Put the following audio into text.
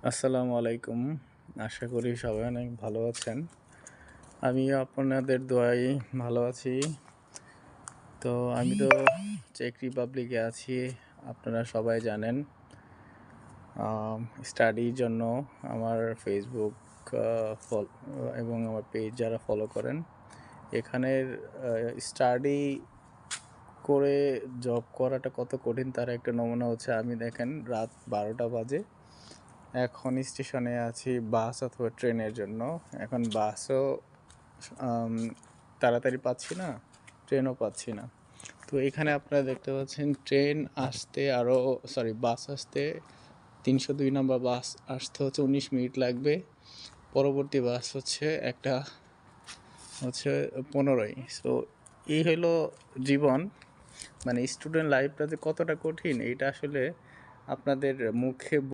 আসসালামু আলাইকুম। আশা করি সবাই অনেক ভালো আছেন। আমিও আপনাদের দোয়ায় ভালো আছি। তো আমি তো চেক রিপাবলিকে আছি, আপনারা সবাই জানেন। স্টাডির জন্য আমার ফেসবুক এবং আমার পেজ যারা ফলো করেন, এখানের স্টাডি করে জব করাটা কত কঠিন তার একটা নমুনা হচ্ছে আমি দেখেন রাত 12টা বাজে, এখন স্টেশনে আছি বাস অথবা ট্রেনের জন্য। এখন বাসও তাড়াতাড়ি পাচ্ছি না, ট্রেনও পাচ্ছি না। তো এখানে আপনারা দেখতে পাচ্ছেন ট্রেন আসতে আরও বাস আসতে 302 নম্বর বাস আসতে হচ্ছে 19 মিনিট লাগবে। পরবর্তী বাস হচ্ছে একটা হচ্ছে 15ই। সো এই হলো জীবন, মানে স্টুডেন্ট লাইফটা যে কতটা কঠিন এইটা আসলে আপনাদের মুখে